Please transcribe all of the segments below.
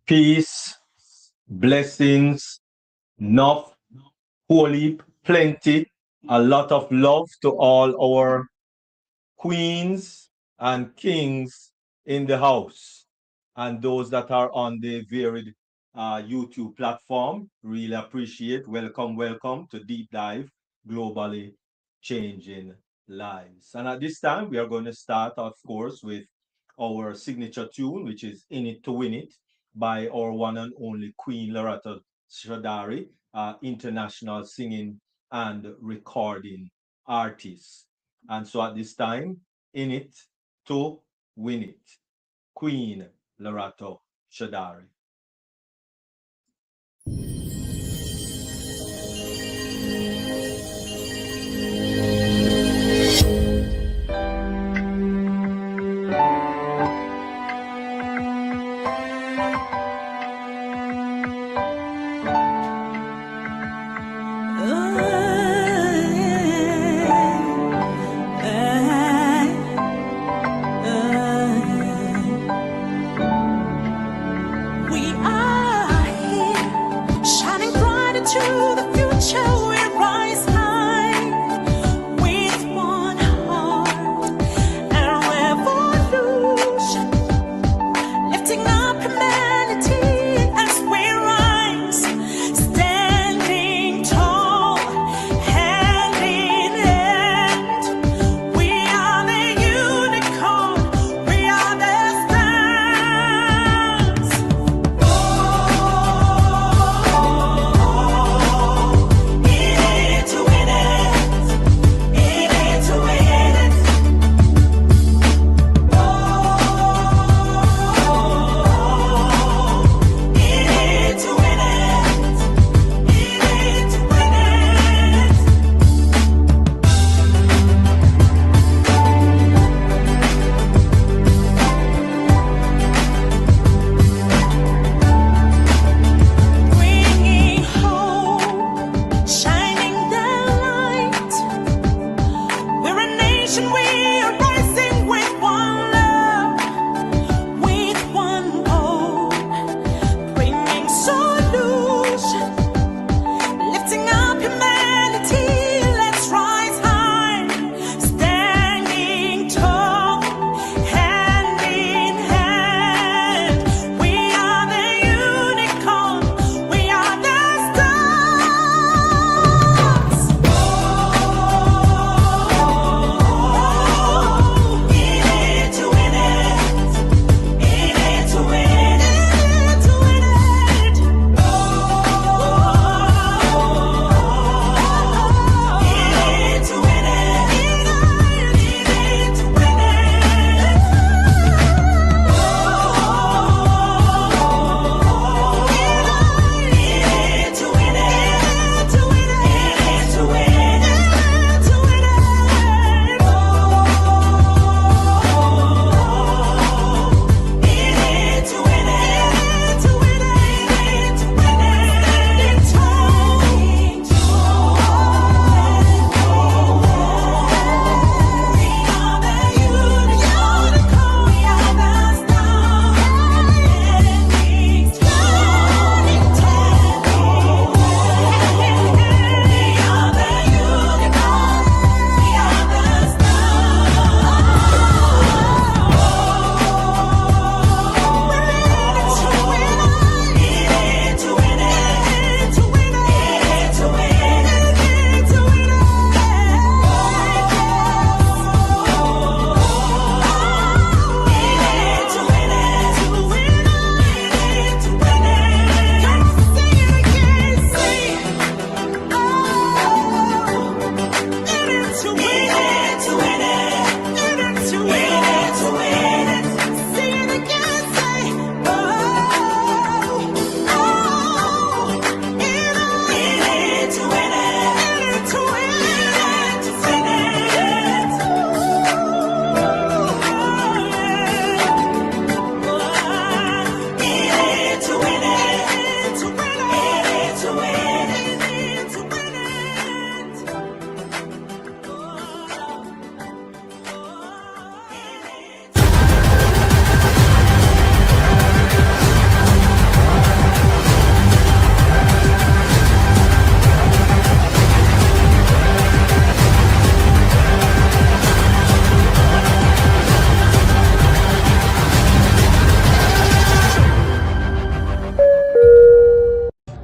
Peace, blessings, enough, holy, plenty, a lot of love to all our queens and kings in the house and those that are on the varied YouTube platform. Really appreciate. Welcome, welcome to Deep Dive Globally Changing Lives. And at this time, we are going to start, of course, with our signature tune, which is In It to Win It by our one and only Queen Loretta Shadari, international singing and recording artist. And so at this time, In It to Win It, Queen Loretta Shadari.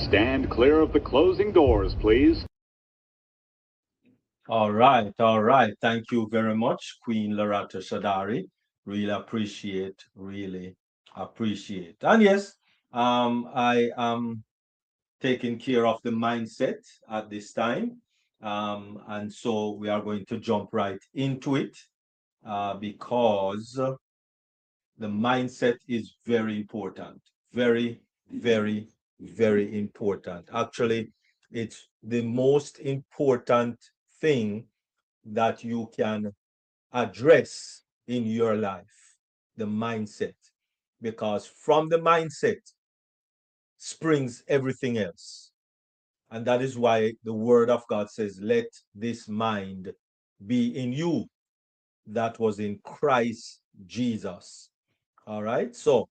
Stand clear of the closing doors, please. All right, all right. Thank you very much, Queen Loretta Shadari. Really appreciate. And yes, I am taking care of the mindset at this time. And so we are going to jump right into it because the mindset is very important. Very, very, very important. Actually, it's the most important thing that you can address in your life, the mindset. Because from the mindset springs everything else. And that is why the word of God says, let this mind be in you that was in Christ Jesus. All right. So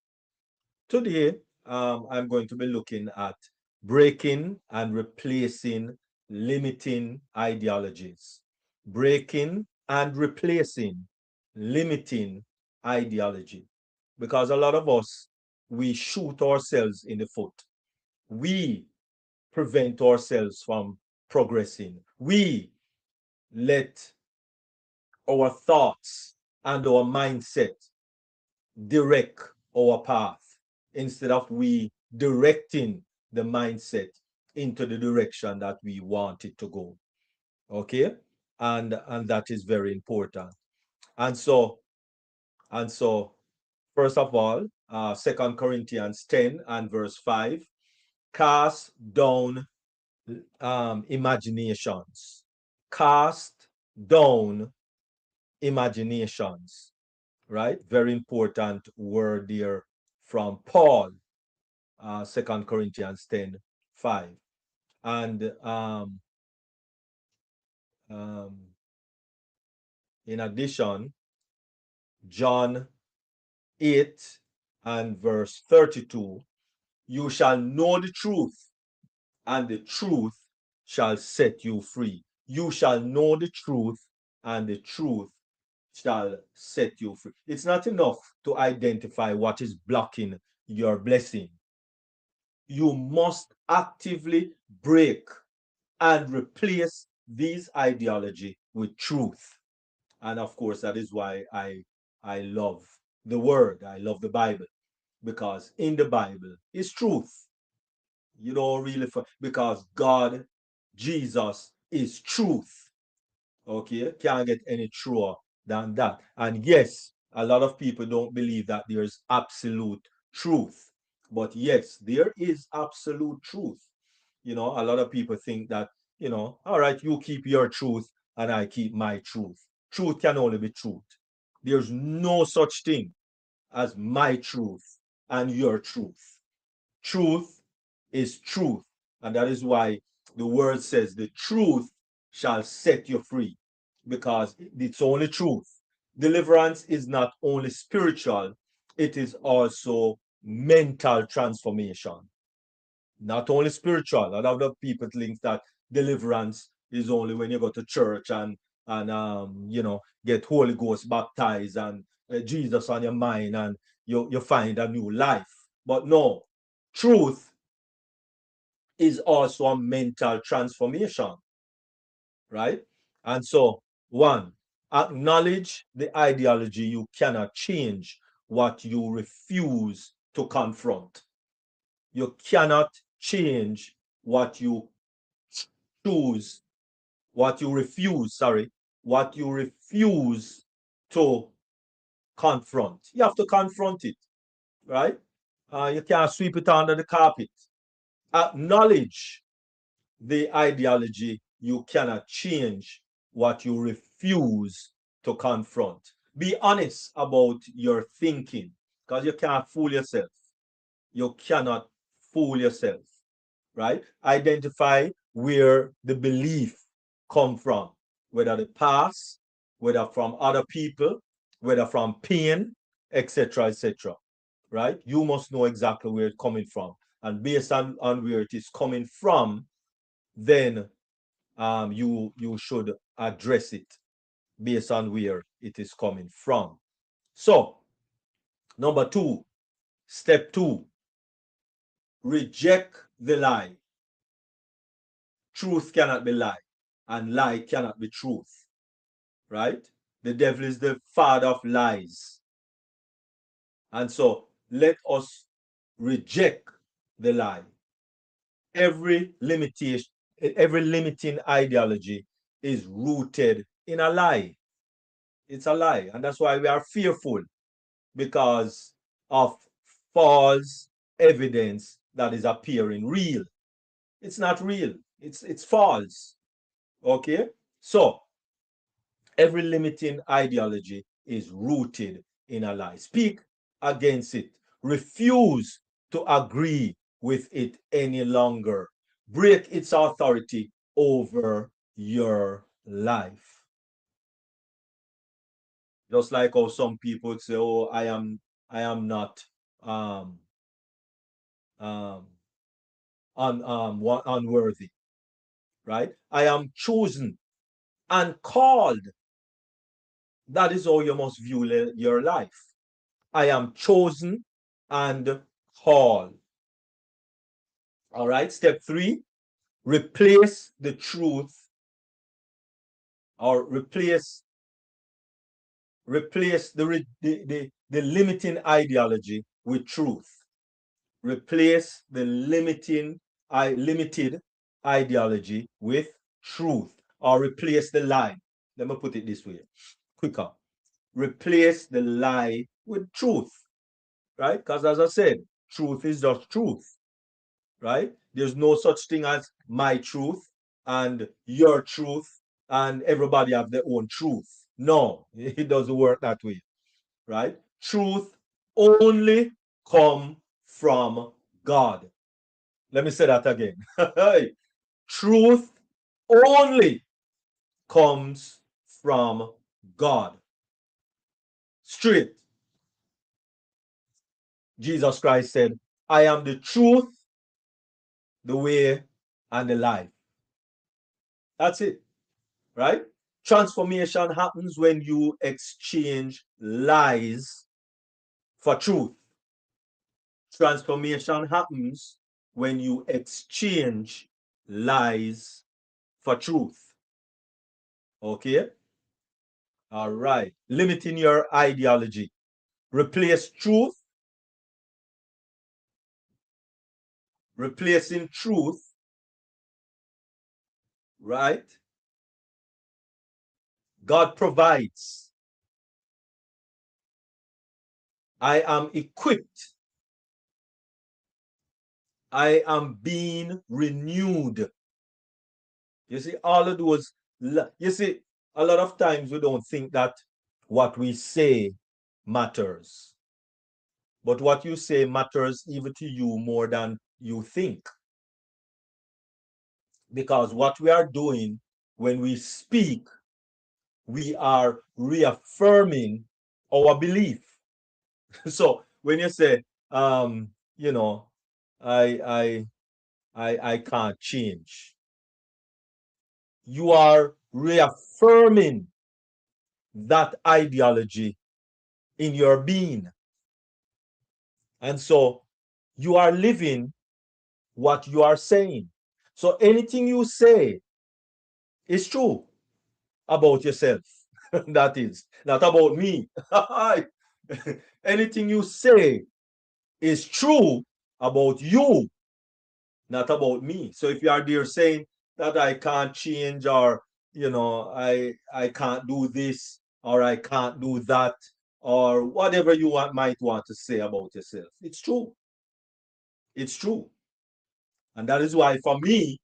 today, I'm going to be looking at breaking and replacing limiting ideologies. Breaking and replacing limiting ideology. Because a lot of us, we shoot ourselves in the foot. We prevent ourselves from progressing. We let our thoughts and our mindset direct our path instead of we directing the mindset into the direction that we want it to go. Okay, and that is very important. And so and so first of all, 2 Corinthians 10 and verse 5, cast down imaginations. Cast down imaginations, right? Very important word there from Paul, 2 Corinthians 10 5. And um, in addition, John 8 and verse 32, you shall know the truth, and the truth shall set you free. You shall know the truth, and the truth shall set you free. It's not enough to identify what is blocking your blessing. You must actively break and replace these ideology with truth. And of course, that is why I love the word. I love the Bible, because in the Bible is truth. You don't really, because God, Jesus is truth. Okay, can't get any truer than that. And yes, a lot of people don't believe that there's absolute truth, but yes, there is absolute truth. A lot of people think that, all right, you keep your truth and I keep my truth. Truth can only be truth. There's no such thing as my truth and your truth. Truth is truth. And that is why the word says the truth shall set you free, because it's only truth. Deliverance is not only spiritual, it is also mental transformation. Not only spiritual. A lot of people think that deliverance is only when you go to church and get Holy Ghost baptized and Jesus on your mind and you find a new life. But no, truth is also a mental transformation, right? And so, one, acknowledge the ideology. You cannot change what you refuse to confront. You cannot change what you choose, what you refuse to confront. You have to confront it, right? You can't sweep it under the carpet. Acknowledge the ideology. You cannot change what you refuse to confront. Be honest about your thinking, because you can't fool yourself. You cannot fool yourself, right? Identify where the belief come from, whether the past, whether from other people, whether from pain, etc., etc., right? You must know exactly where it's coming from. And based on where it is coming from, then you should address it based on where it is coming from. So, number two, step two, reject the lie. truth cannot be lie, and lie cannot be truth, right? The devil is the father of lies. And so let us reject the lie. Every limitation, every limiting ideology is rooted in a lie. It's a lie. And that's why we are fearful, because of false evidence that is appearing real. It's not real. It's false. Okay? So every limiting ideology is rooted in a lie. Speak against it. Refuse to agree with it any longer. Break its authority over your life. Just like how some people say, "Oh, I am not um, unworthy," right? I am chosen and called. That is how you must view your life. I am chosen and called. All right. Step 3, replace the truth, or replace the limiting ideology with truth. Replace the limited ideology with truth, or replace the lie. Let me put it this way, quicker. Replace the lie with truth, right? Because as I said, truth is just truth, right? There's no such thing as my truth and your truth and everybody have their own truth. No, it doesn't work that way, right? Truth only come from God. Let me say that again. Truth only comes from God. Straight. Jesus Christ said, I am the truth, the way, and the life. That's it, right? Transformation happens when you exchange lies for truth. Transformation happens when you exchange lies for truth. Okay? All right. Limiting your ideology. Replace truth. Replacing truth, right? God provides. I am equipped. I am being renewed. You see, all of those, you see, a lot of times we don't think that what we say matters. But what you say matters even to you more than you think. Because what we are doing when we speak, we are reaffirming our belief. So when you say, you know, I I can't change, you are reaffirming that ideology in your being. And so you are living what you are saying. So anything you say is true about yourself. That is not about me. Anything you say is true about you, not about me. So if you are there saying that I can't change, or I can't do this, or I can't do that, or whatever you might want to say about yourself, it's true. It's true. And that is why for me,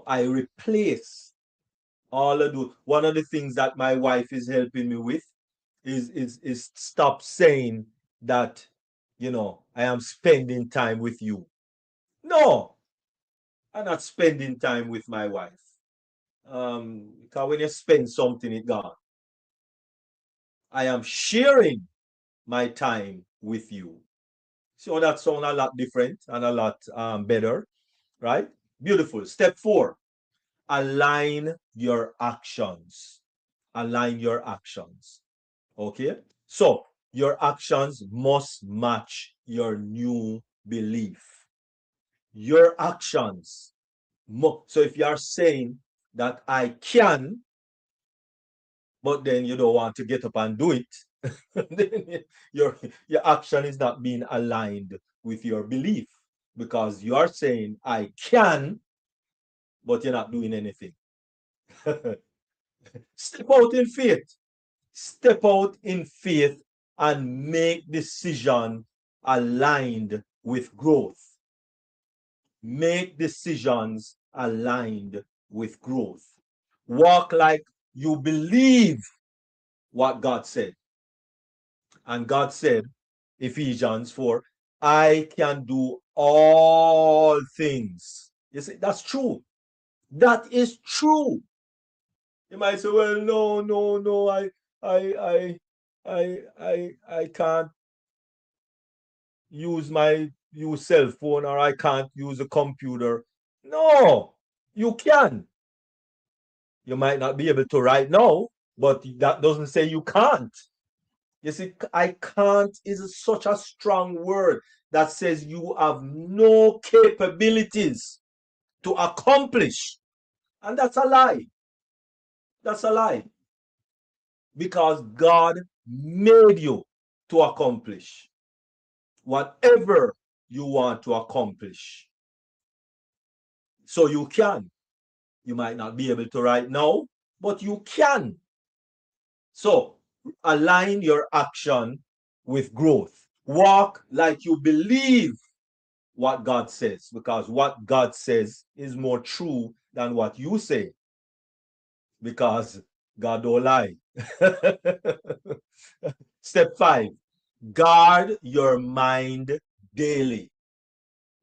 I replace all of those. One of the things that my wife is helping me with is stop saying that, I am spending time with you. No, I'm not spending time with my wife. Because when you spend something, it gone. I am sharing my time with you. So that sounds a lot different and a lot better, right? Beautiful. Step 4, align your actions. Align your actions. Okay? So your actions must match your new belief. Your actions. So if you are saying that I can, but then you don't want to get up and do it, then your action is not being aligned with your belief, because you are saying I can, but you're not doing anything. Step out in faith. Step out in faith and make decision aligned with growth. Make decisions aligned with growth. Walk like you believe what God said. And God said, Ephesians 4, I can do all things. You see, that's true. That is true. You might say, well, no, I can't use cell phone, or I can't use a computer. No, you can. You might not be able to right now, but that doesn't say you can't. You see, I can't is such a strong word that says you have no capabilities to accomplish. And that's a lie. That's a lie. Because God made you to accomplish whatever you want to accomplish. So you can. You might not be able to right now, but you can. So align your action with growth. Walk like you believe what God says, because what God says is more true than what you say, because God don't lie. Step 5, guard your mind daily.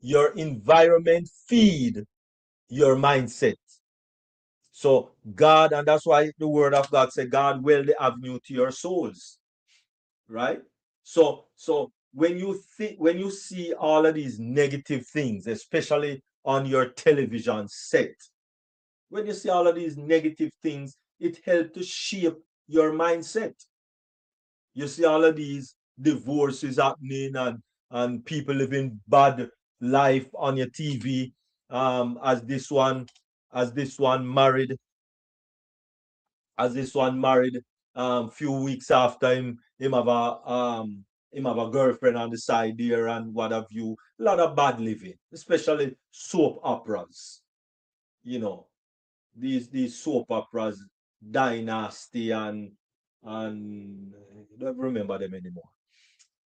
Your environment feed your mindset. So God, and that's why the word of God said, God will the avenue to your souls, right? So when you see all of these negative things, especially on your television set, when you see all of these negative things, it helps to shape your mindset. You see all of these divorces happening, and people living bad life on your TV, as this one married, few weeks after him have a girlfriend on the side there and what have you. A lot of bad living, especially soap operas. You know, these soap operas, Dynasty and I don't remember them anymore.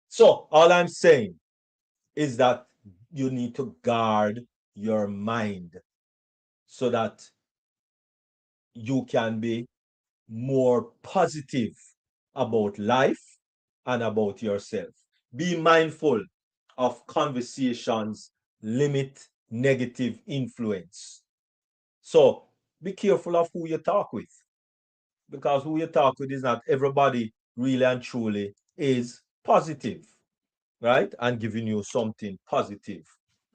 So all I'm saying is that you need to guard your mind so that you can be more positive about life and about yourself. Be mindful of conversations, limit negative influence. So be careful of who you talk with, because who you talk with is not everybody really and truly is positive, right? And giving you something positive,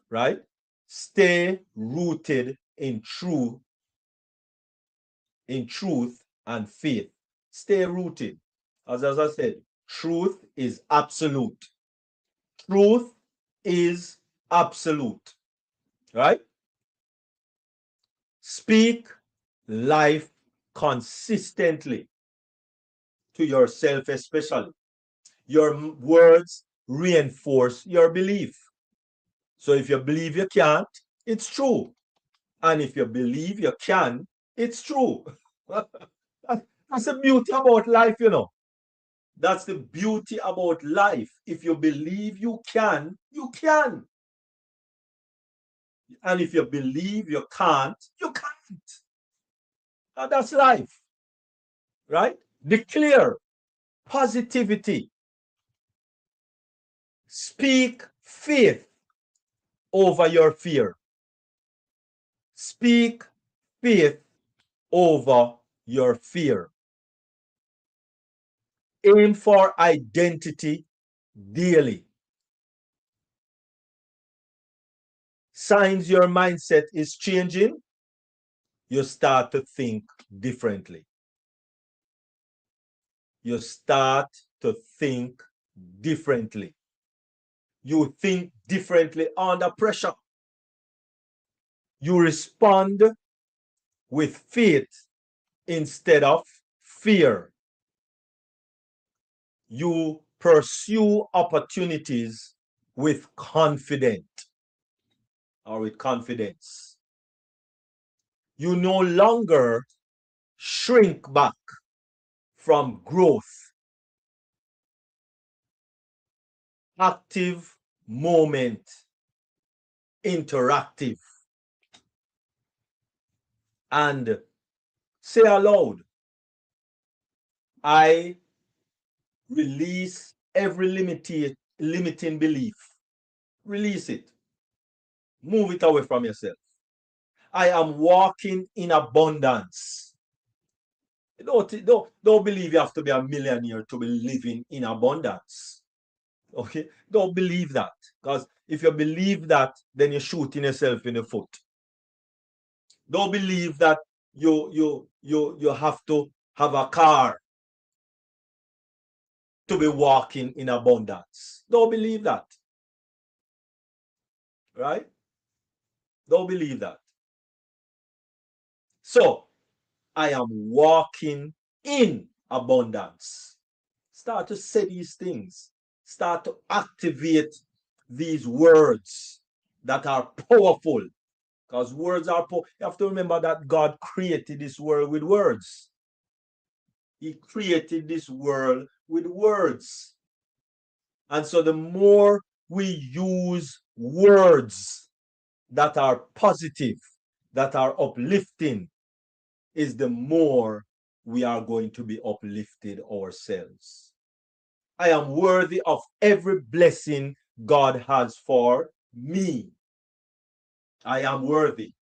right? Stay rooted in truth and faith. Stay rooted. As I said, truth is absolute. Truth is absolute, right? Speak life consistently to yourself, especially. Your words reinforce your belief. So if you believe you can't, it's true. And if you believe you can, it's true. That's the beauty about life, you know. That's the beauty about life. If you believe you can, you can. And if you believe you can't, you can't. And that's life, right? Declare positivity. Speak faith over your fear. Speak faith over your fear. Aim for identity daily. Signs your mindset is changing, you start to think differently. You start to think differently. You think differently under pressure. You respond with faith instead of fear. You pursue opportunities with confidence. You no longer shrink back from growth. Active moment, interactive. And say aloud, I release every limiting belief. Release it. Move it away from yourself. I am walking in abundance. Don't believe you have to be a millionaire to be living in abundance. Okay? Don't believe that. Because if you believe that, then you're shooting yourself in the foot. Don't believe that you have to have a car to be walking in abundance. Don't believe that. Right? Don't believe that. So, I am walking in abundance. Start to say these things. Start to activate these words that are powerful. Because words are powerful. You have to remember that God created this world with words. He created this world with words. And so the more we use words that are positive, that are uplifting, is the more we are going to be uplifted ourselves. I am worthy of every blessing God has for me. I am worthy.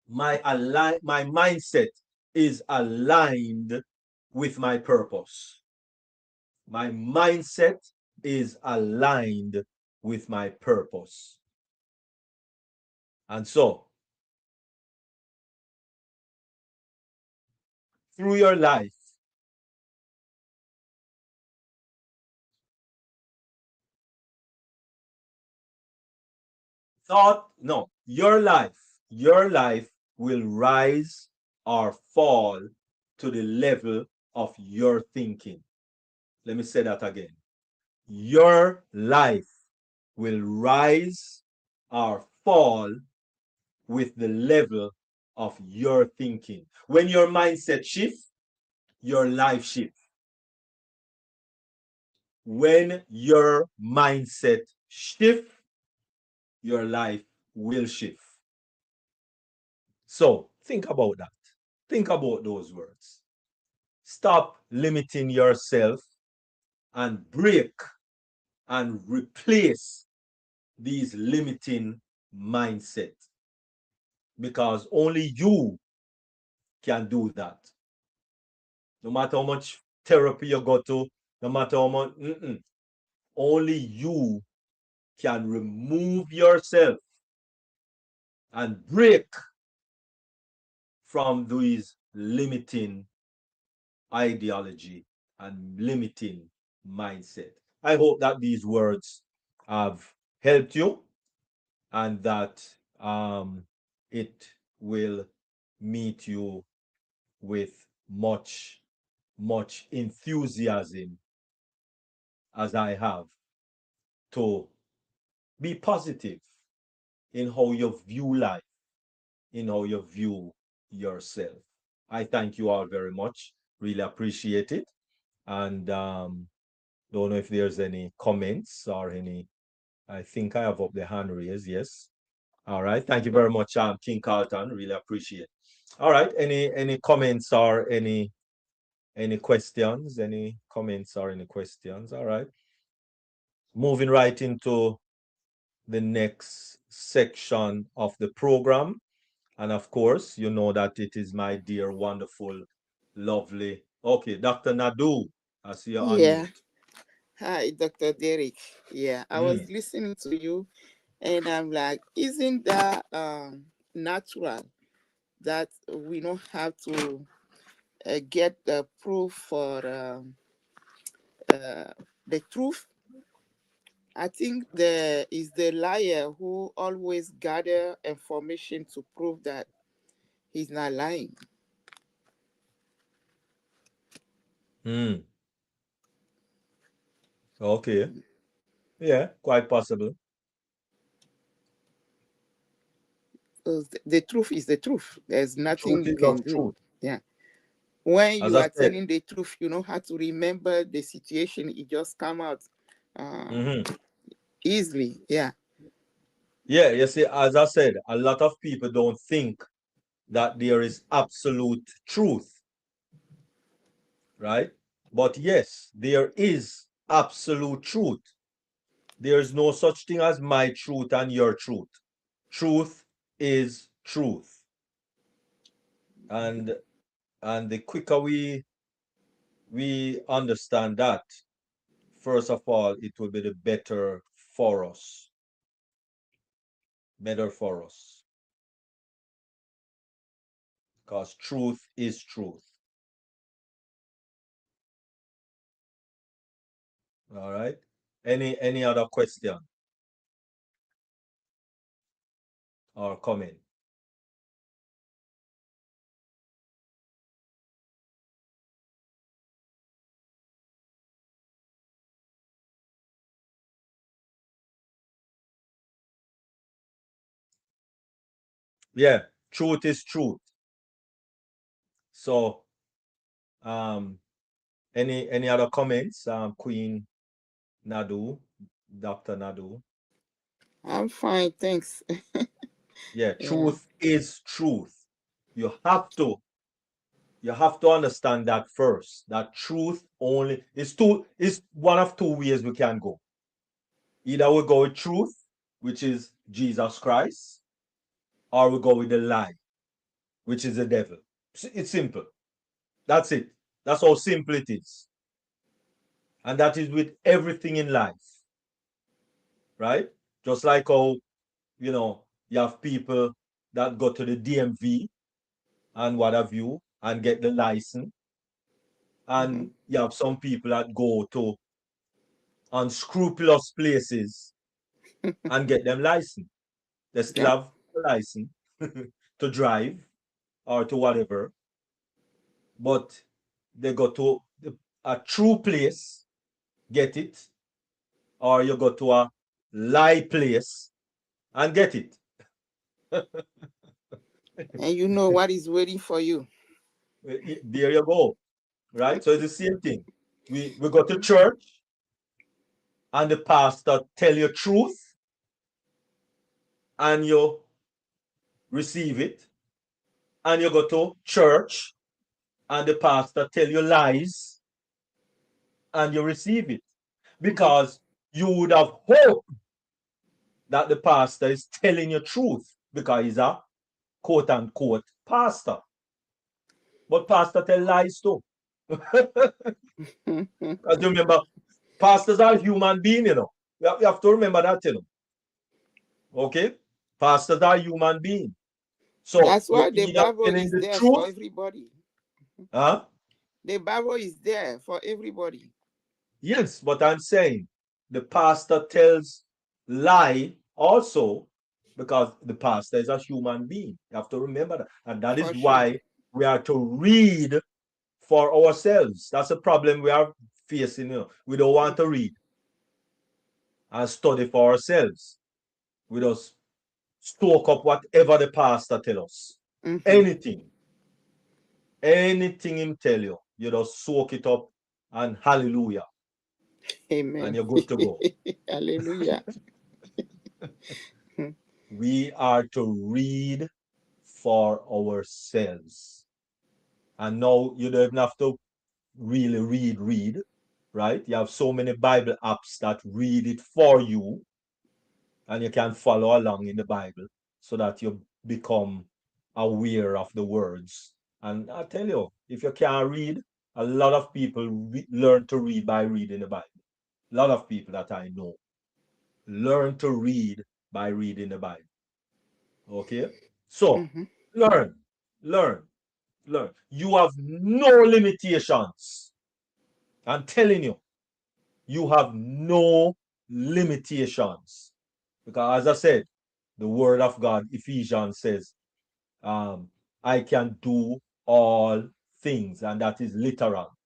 My mindset is aligned with my purpose. My mindset is aligned with my purpose. And so, through your life, your life will rise or fall to the level of your thinking. Let me say that again. Your life will rise or fall with the level of your thinking. When your mindset shifts, your life shifts. When your mindset shifts, your life will shift. So think about that. Think about those words. Stop limiting yourself and break and replace these limiting mindsets, because only you can do that. No matter how much therapy you go to, no matter how much, only you can remove yourself and break from these limiting ideology and limiting mindset. I hope that these words have helped you and that it will meet you with much enthusiasm, as I have, to be positive in how you view life, in how you view yourself. I thank you all very much. Really appreciate it. And don't know if there's any comments or any. I think I have up the hand raised. Yes. All right. Thank you very much, King Carlton. Really appreciate it. All right. Any comments or any questions? Any comments or any questions? All right. Moving right into the next section of the program. And of course, you know that it is my dear, wonderful, lovely. Okay, Dr. Nadu, I see you on Yeah. mute. Hi, Dr. Derek. Yeah, I was listening to you and I'm like, isn't that natural that we don't have to get the proof for the truth? I think there is the liar who always gather information to prove that he's not lying. Okay. Yeah, quite possible. Because the truth is the truth. There's nothing Truth you is can of do. truth. Yeah. When As you I are said. telling the truth, you know how to remember the situation. It just come out easily. Yeah. Yeah, you see, as I said, a lot of people don't think that there is absolute truth, right? But yes, there is absolute truth. There is no such thing as my truth and your truth. Truth is truth. And the quicker we understand that, first of all, it will be the better for us. Better for us. Because truth is truth. All right. Any other question or comment? Yeah, truth is truth. So, any other comments? Queen Nadu, Dr. Nadu. I'm fine, thanks. Yeah, Yeah. truth is truth. You have to understand that first. That truth only is one of two ways we can go. Either we go with truth, which is Jesus Christ, or we go with the lie, which is the devil. It's simple. That's it. That's how simple it is. And that is with everything in life, right? Just like how, you have people that go to the DMV and what have you and get the license. And you have some people that go to unscrupulous places and get them license. They still Yeah. have a license to drive or to whatever, but they go to a true place, get it, or you go to a lie place and get it. And you know what is waiting for you. There you go, right? So it's the same thing. We go to church and the pastor tell you truth and you receive it, and you go to church and the pastor tell you lies and you receive it, because you would have hoped that the pastor is telling you truth because he's a quote unquote pastor. But pastor tell lies too. Because you remember, pastors are human beings, You have to remember that, Okay? Pastors are human beings. So That's you're why the either Bible telling is the there for truth, everybody. huh? The Bible is there for everybody. Yes, but I'm saying the pastor tells lie also because the pastor is a human being. You have to remember that. And that For is sure. why we are to read for ourselves. That's a problem we are facing. We don't want to read and study for ourselves. We just stoke up whatever the pastor tell us. Mm-hmm. Anything. Anything him tell you. You just soak it up and hallelujah. And Amen. you're good to go. Hallelujah. We are to read for ourselves. And now you don't even have to really read, right? You have so many Bible apps that read it for you, and you can follow along in the Bible so that you become aware of the words. And I tell you, if you can't read, a lot of people learn to read by reading the Bible. A lot of people that I know learn to read by reading the Bible. Okay? So, Mm-hmm. learn, learn, learn. You have no limitations. I'm telling you, you have no limitations. Because as I said, the word of God, Ephesians says, I can do all things, and that is literal.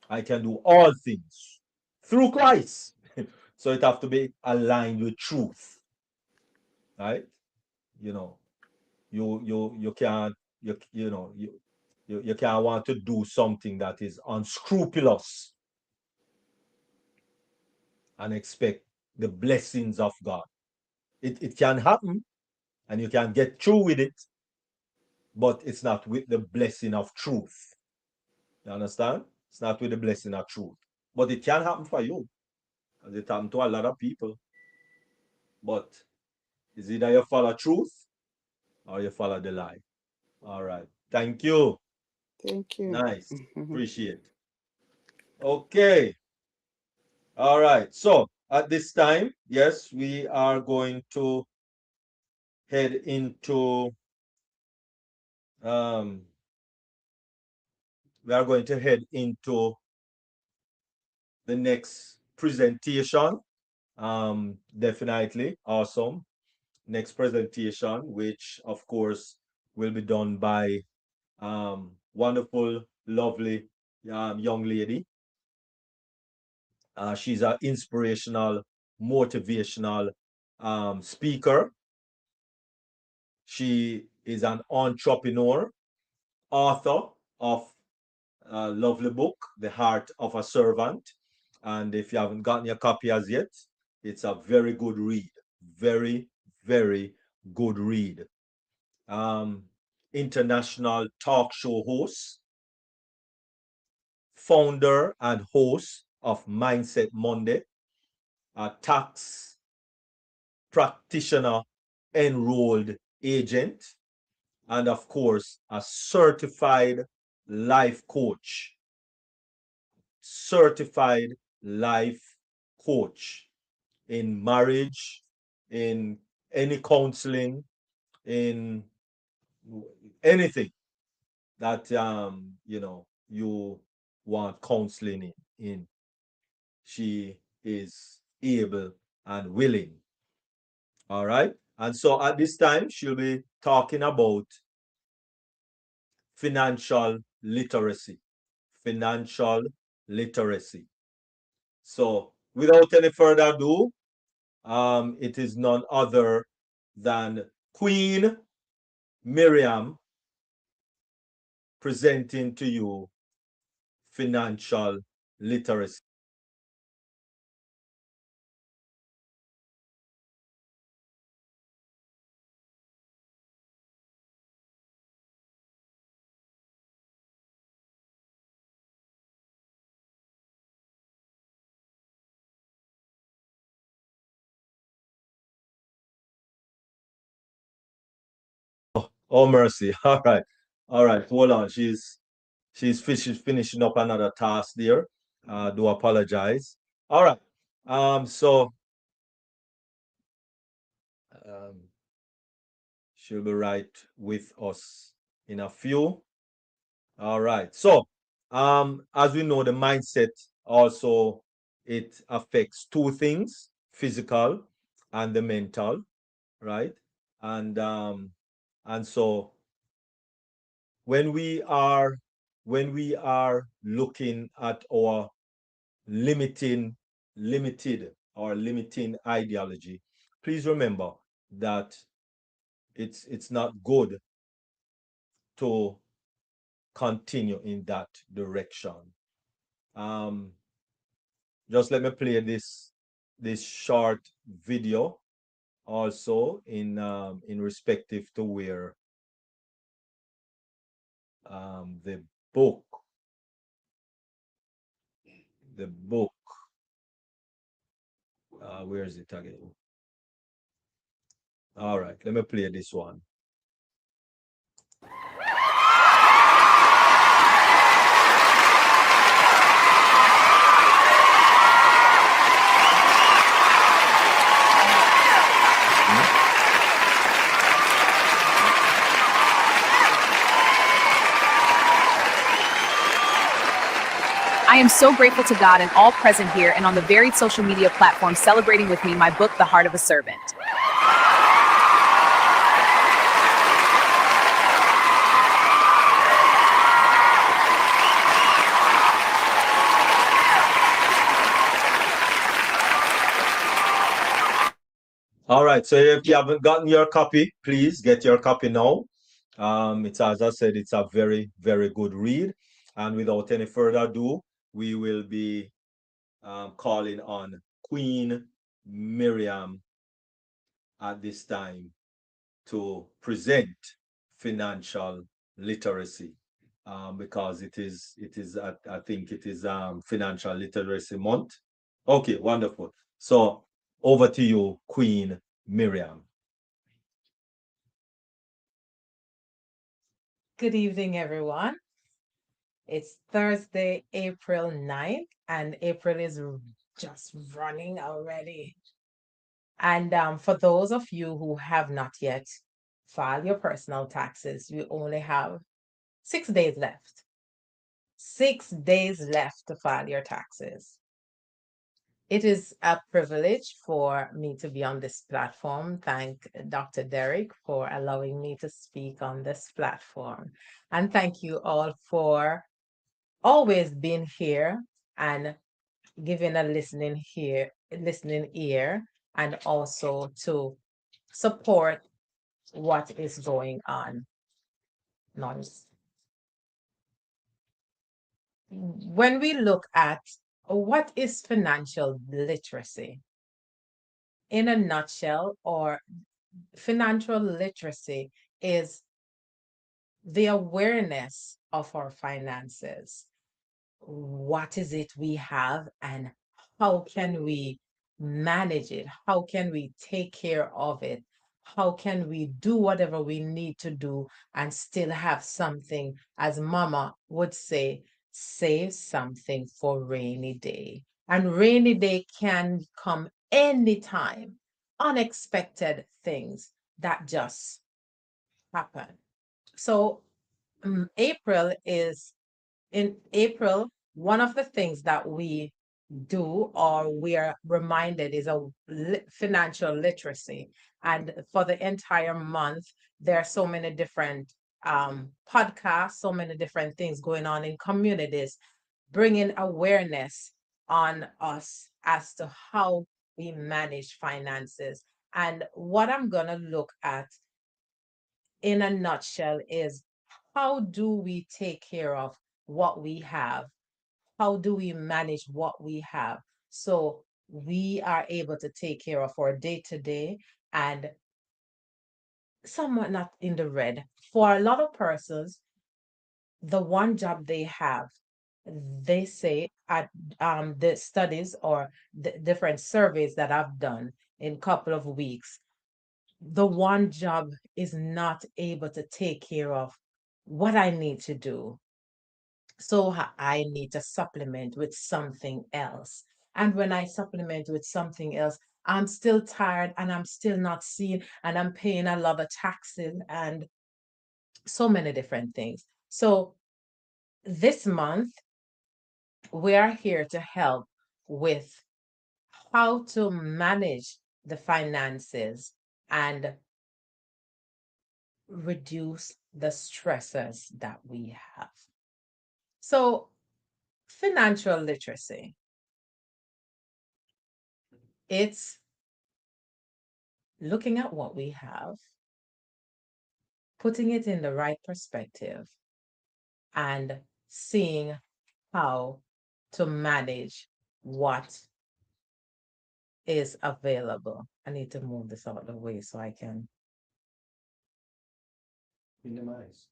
I can do all things through Christ. So it have to be aligned with truth, right? You know, you can't you can't want to do something that is unscrupulous and expect the blessings of God. It can happen and you can get through with it, but it's not with the blessing of truth. You understand? It's not with the blessing of truth. But it can happen for you. And it happened to a lot of people. But it's either you follow truth or you follow the lie. All right. Thank you. Thank you. Nice. Appreciate. Okay. All right. So at this time, yes, we are going to head into the next presentation. Definitely awesome. Next presentation, which of course will be done by wonderful, lovely young lady. She's an inspirational, motivational speaker. She is an entrepreneur, author of a lovely book, The Heart of a Servant. And if you haven't gotten your copy as yet, it's a very good read. Very, very good read. International talk show host, founder and host of Mindset Monday, a tax practitioner enrolled agent, and of course, a certified life coach. Certified life coach in marriage, in any counseling, in anything that you want counseling in. She is able and willing. All right. And so at this time, she'll be talking about financial literacy. Financial literacy. So without any further ado, it is none other than Queen Miriam presenting to you financial literacy. Oh mercy. All right. All right. Hold on. She's finishing up another task there. Do apologize. All right. So um, she'll be right with us in a few. All right. So as we know, the mindset also it affects two things, physical and the mental, right? And so when we are looking at our limited or limiting ideology, please remember that it's not good to continue in that direction. Just let me play this short video also in respective to where the book where is it again? All right, let me play this one. I am so grateful to God and all present here and on the varied social media platforms celebrating with me my book, The Heart of a Servant. All right, so if you haven't gotten your copy, please get your copy now. It's, as I said, it's a very, very good read. And without any further ado, we will be calling on Queen Miriam at this time to present financial literacy, because it is I think it is Financial Literacy Month. Okay, wonderful. So over to you, Queen Miriam. Good evening, everyone. It's Thursday, April 9th, and April is just running already. And for those of you who have not yet filed your personal taxes, you only have 6 days left. 6 days left to file your taxes. It is a privilege for me to be on this platform. Thank Dr. Derek for allowing me to speak on this platform. And thank you all for always being here and giving a listening ear, and also to support what is going on. When we look at what is financial literacy, in a nutshell, or financial literacy is the awareness of our finances. What is it we have and how can we manage it? How can we take care of it? How can we do whatever we need to do and still have something, as Mama would say, save something for rainy day. And rainy day can come anytime. Unexpected things that just happen. So in April, one of the things that we do or we are reminded is financial literacy. And for the entire month, there are so many different podcasts, so many different things going on in communities, bringing awareness on us as to how we manage finances. And what I'm going to look at in a nutshell is, how do we take care of what we have? How do we manage what we have so we are able to take care of our day-to-day and somewhat not in the red? For a lot of persons, the one job they have, they say at the studies or the different surveys that I've done in a couple of weeks, the one job is not able to take care of what I need to do. So I need to supplement with something else. And when I supplement with something else, I'm still tired and I'm still not seeing, and I'm paying a lot of taxes and so many different things. So this month, we are here to help with how to manage the finances and reduce the stresses that we have. So, financial literacy, it's looking at what we have, putting it in the right perspective, and seeing how to manage what is available. I need to move this out of the way so I can Minimize.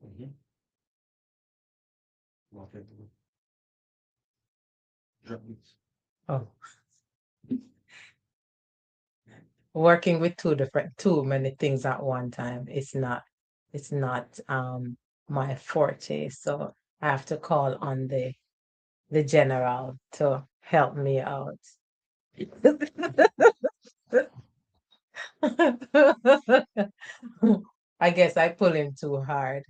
Okay. Oh, working with too many things at one time. It's not my forte. So I have to call on the general to help me out. I guess I pull him too hard.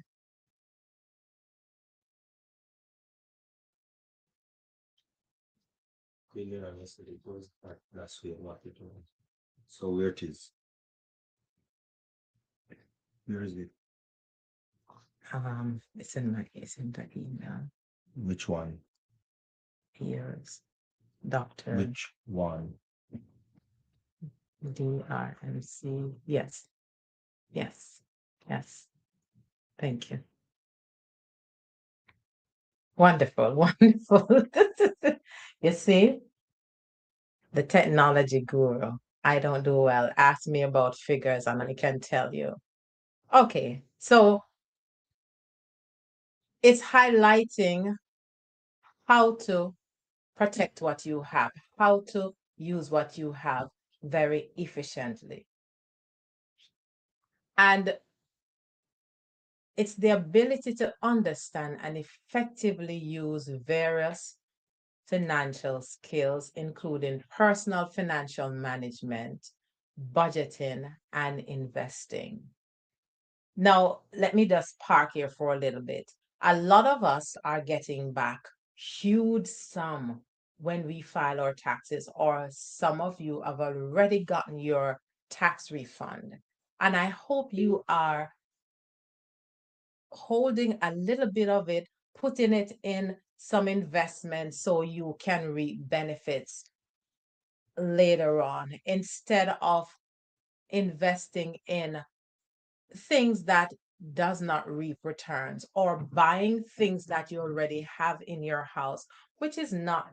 That's what it was. So where it is? Where is it? It's in the email. Which one? Here's Dr. Which one? DRMC. Yes. Yes. Yes. Thank you. Wonderful. Wonderful. You see, the technology guru. I don't do well. Ask me about figures and I can tell you. Okay. So it's highlighting how to protect what you have, how to use what you have very efficiently. And it's the ability to understand and effectively use various financial skills, including personal financial management, budgeting, and investing. Now, let me just park here for a little bit. A lot of us are getting back huge sum when we file our taxes, or some of you have already gotten your tax refund. And I hope you are holding a little bit of it, putting it in some investment so you can reap benefits later on, instead of investing in things that does not reap returns, or buying things that you already have in your house, which is not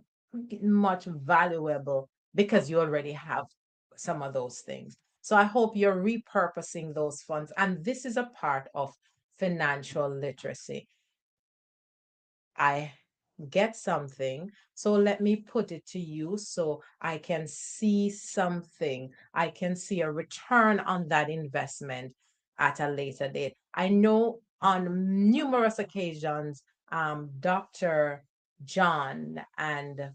much valuable because you already have some of those things. So I hope you're repurposing those funds. And this is a part of financial literacy. I get something, so let me put it to use so I can see something. I can see a return on that investment at a later date. I know on numerous occasions, Dr. John and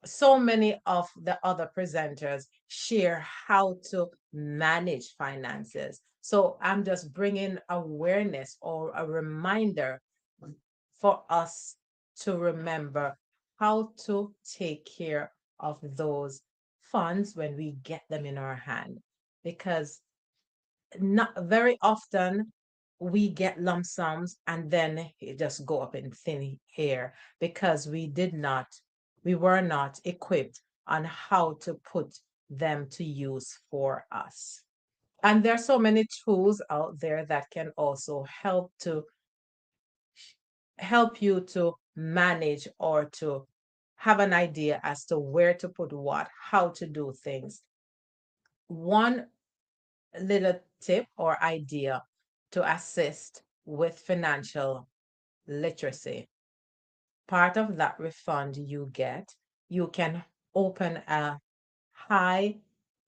so many of the other presenters share how to manage finances. So I'm just bringing awareness or a reminder for us to remember how to take care of those funds when we get them in our hand. Because not very often we get lump sums and then it just go up in thin air because we were not equipped on how to put them to use for us. And there are so many tools out there that can also help you to manage or to have an idea as to where to put what, how to do things. One little tip or idea to assist with financial literacy. Part of that refund you get, you can open a high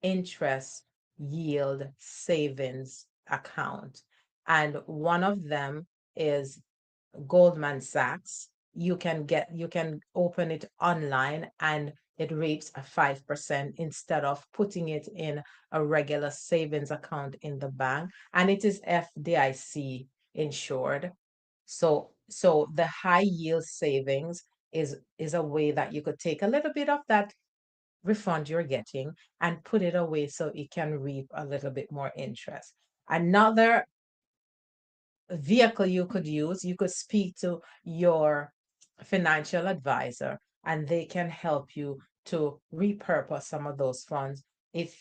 interest yield savings account. And one of them is Goldman Sachs. You can open it online and it rates a 5% instead of putting it in a regular savings account in the bank. And it is FDIC insured. So the high yield savings is a way that you could take a little bit of that refund you're getting and put it away so it can reap a little bit more interest. Another vehicle you could use, you could speak to your financial advisor and they can help you to repurpose some of those funds. If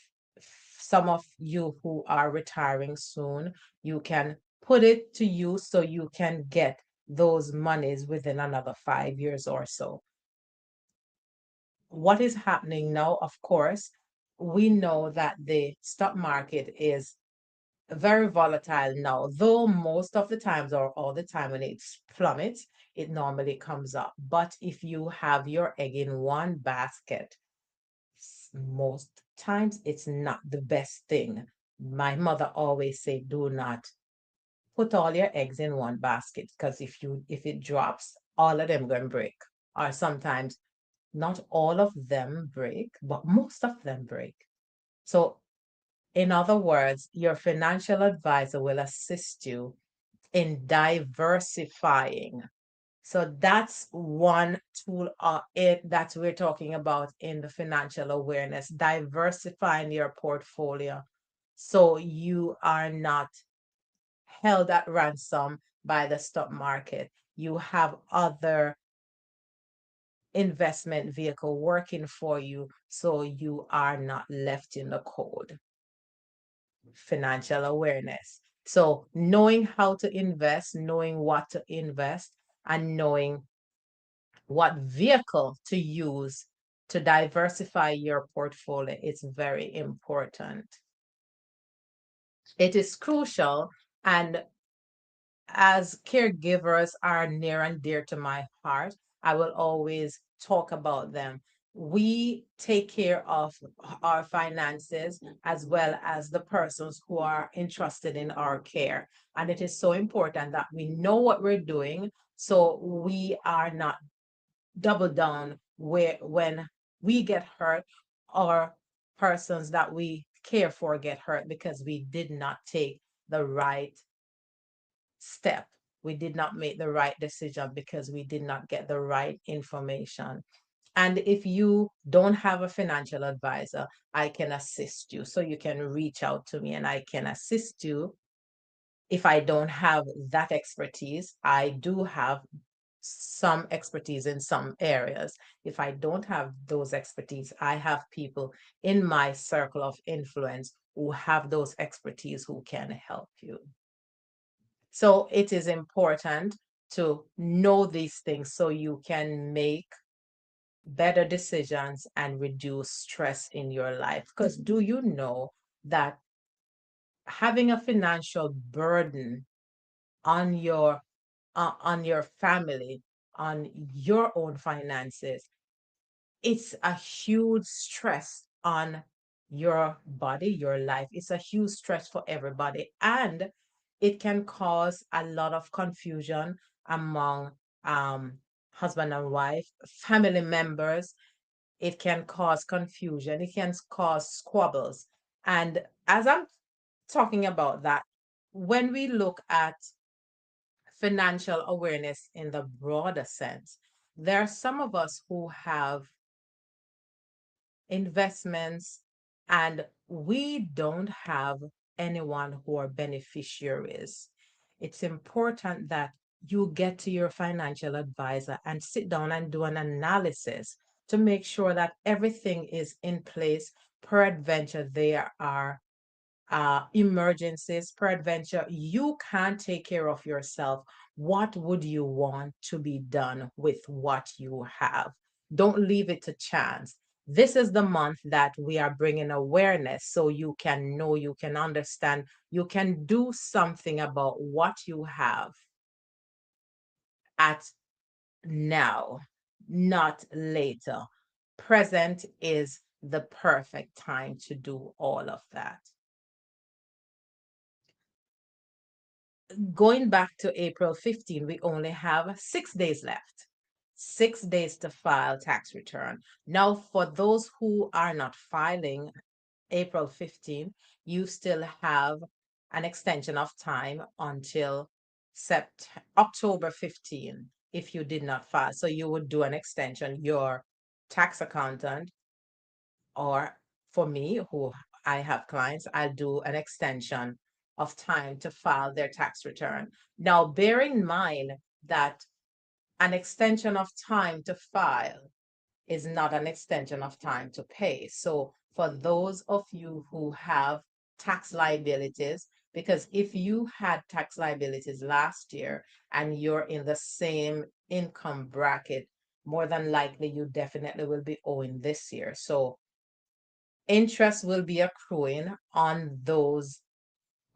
some of you who are retiring soon, you can put it to use so you can get those monies within another 5 years or so. What is happening now, of course, we know that the stock market is very volatile now, though most of the times or all the time when it plummets, it normally comes up. But if you have your egg in one basket, most times it's not the best thing. My mother always said, do not put all your eggs in one basket, because if it drops, all of them gonna break. Or sometimes not all of them break, but most of them break. So in other words, your financial advisor will assist you in diversifying So that's one tool that we're talking about in the financial awareness, diversifying your portfolio so you are not held at ransom by the stock market. You have other investment vehicle working for you so you are not left in the cold. Financial awareness. So knowing how to invest, knowing what to invest, and knowing what vehicle to use to diversify your portfolio is very important. It is crucial, and as caregivers are near and dear to my heart, I will always talk about them. We take care of our finances as well as the persons who are entrusted in our care. And it is so important that we know what we're doing so we are not double down when we get hurt or persons that we care for get hurt because we did not take the right step. We did not make the right decision because we did not get the right information. And if you don't have a financial advisor, I can assist you. So you can reach out to me and I can assist you. If I don't have that expertise, I do have some expertise in some areas. If I don't have those expertise, I have people in my circle of influence who have those expertise who can help you. So it is important to know these things so you can make better decisions and reduce stress in your life. Because do you know that having a financial burden on your family, on your own finances, it's a huge stress on your body, your life. It's a huge stress for everybody. And it can cause a lot of confusion among husband and wife, family members. It can cause confusion. It can cause squabbles. And as I'm talking about that, when we look at financial awareness in the broader sense, there are some of us who have investments and we don't have anyone who are beneficiaries. It's important that you get to your financial advisor and sit down and do an analysis to make sure that everything is in place. Peradventure, there are emergencies, peradventure, you can't take care of yourself. What would you want to be done with what you have? Don't leave it to chance. This is the month that we are bringing awareness so you can know, you can understand, you can do something about what you have at now, not later. Present is the perfect time to do all of that. Going back to April 15, we only have 6 days left. 6 days to file tax return. Now, for those who are not filing April 15, you still have an extension of time until October 15 if you did not file. So you would do an extension. Your tax accountant, or for me, who I have clients, I'll do an extension of time to file their tax return. Now, bear in mind that an extension of time to file is not an extension of time to pay. So for those of you who have tax liabilities, because if you had tax liabilities last year and you're in the same income bracket, more than likely you definitely will be owing this year. So interest will be accruing on those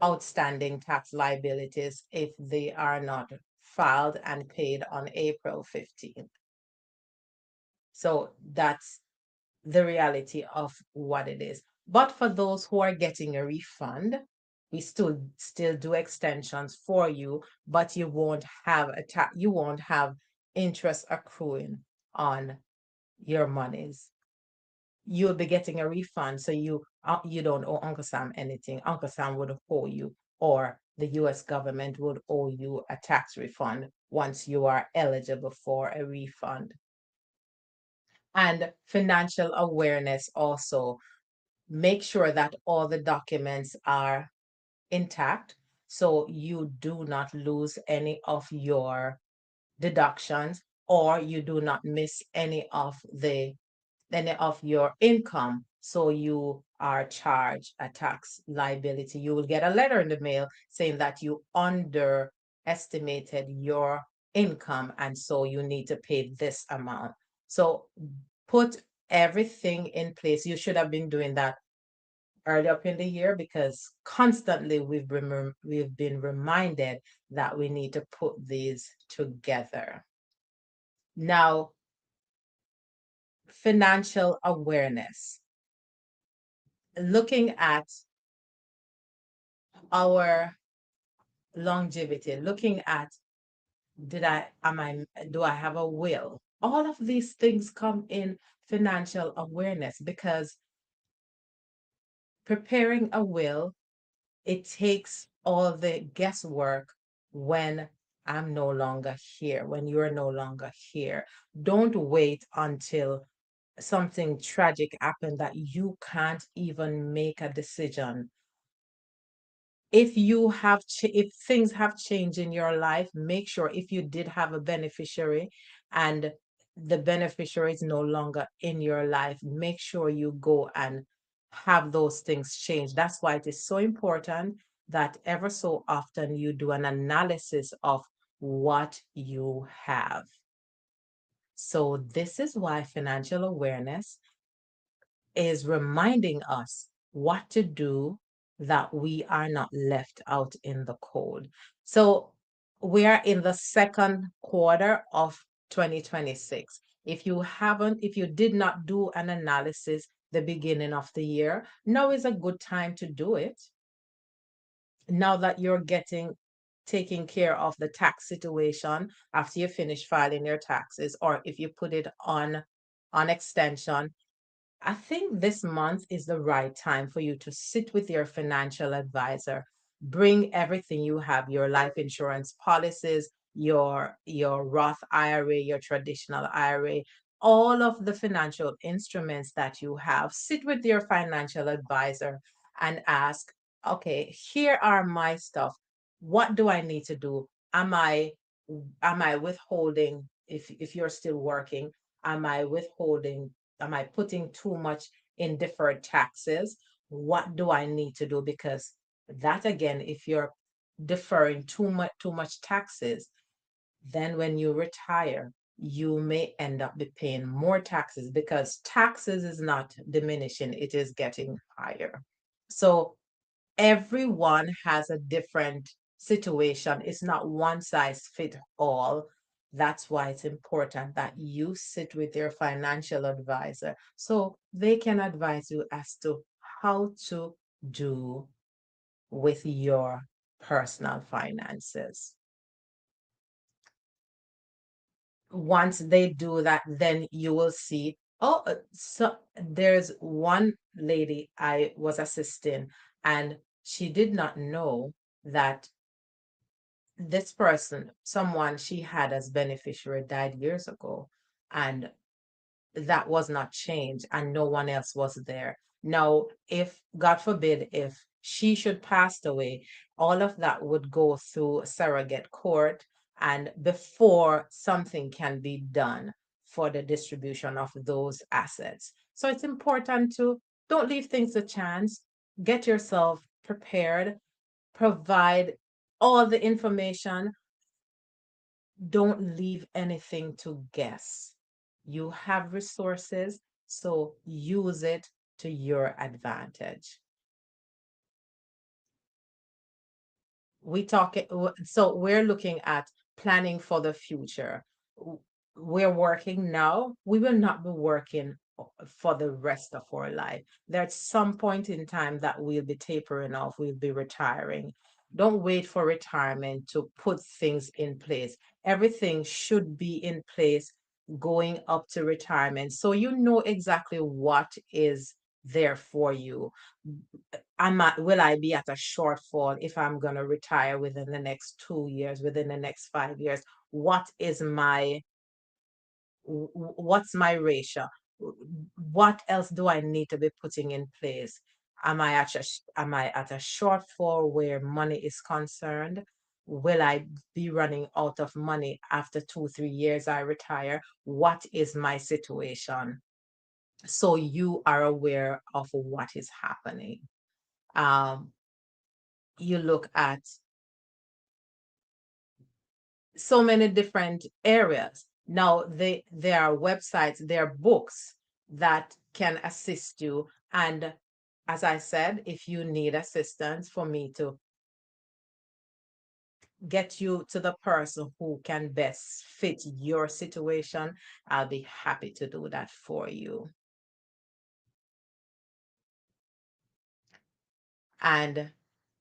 outstanding tax liabilities if they are not filed and paid on April 15th. So that's the reality of what it is. But for those who are getting a refund, we still do extensions for you, but you won't have interest accruing on your monies. You'll be getting a refund, so you don't owe Uncle Sam anything. Uncle Sam would owe you, or the US government would owe you a tax refund once you are eligible for a refund. And financial awareness also. Make sure that all the documents are intact so you do not lose any of your deductions, or you do not miss any of your income, so you are charged a tax liability. You will get a letter in the mail saying that you underestimated your income, and so you need to pay this amount. So put everything in place. You should have been doing that early up in the year, because constantly we've been reminded that we need to put these together. Now, financial awareness. Looking at our longevity, looking at do I have a will? All of these things come in financial awareness, because preparing a will, it takes all the guesswork when I'm no longer here, when you're no longer here. Don't wait until something tragic happened that you can't even make a decision. If if things have changed in your life, make sure, if you did have a beneficiary and the beneficiary is no longer in your life, make sure you go and have those things changed. That's why it is so important that ever so often you do an analysis of what you have. So this is why financial awareness is reminding us what to do, that we are not left out in the cold. So we are in the second quarter of 2026. If you did not do an analysis the beginning of the year, now is a good time to do it. Now that you're taking care of the tax situation after you finish filing your taxes, or if you put it on extension, I think this month is the right time for you to sit with your financial advisor. Bring everything you have, your life insurance policies, your Roth IRA, your traditional IRA, all of the financial instruments that you have. Sit with your financial advisor and ask, okay, here are my stuff. What do I need to do? Am I withholding, if you're still working, am I withholding, am I putting too much in deferred taxes? What do I need to do? Because that, again, if you're deferring too much taxes, then when you retire, you may end up be paying more taxes, because taxes is not diminishing, it is getting higher. So everyone has a different situation. It's not one size fit all. That's why it's important that you sit with your financial advisor so they can advise you as to how to do with your personal finances. Once they do that, then you will see, oh, so there's one lady I was assisting, and she did not know that this person, someone she had as beneficiary, died years ago, and that was not changed, and no one else was there. Now, if, God forbid, if she should pass away, all of that would go through surrogate court, and before something can be done for the distribution of those assets. So it's important to don't leave things to chance. Get yourself prepared, provide all the information. Don't leave anything to guess. You have resources, so use it to your advantage. So we're looking at planning for the future. We're working now. We will not be working for the rest of our life. There's some point in time that we'll be tapering off, we'll be retiring. Don't wait for retirement to put things in place. Everything should be in place going up to retirement, so you know exactly what is there for you. will I be at a shortfall if I'm going to retire within the next 2 years, within the next 5 years? What's my ratio? What else do I need to be putting in place? Am I at a shortfall where money is concerned? Will I be running out of money after 2, 3 years I retire? What is my situation? So you are aware of what is happening. You look at so many different areas. Now, there are websites, there are books that can assist you. And as I said, if you need assistance for me to get you to the person who can best fit your situation, I'll be happy to do that for you. And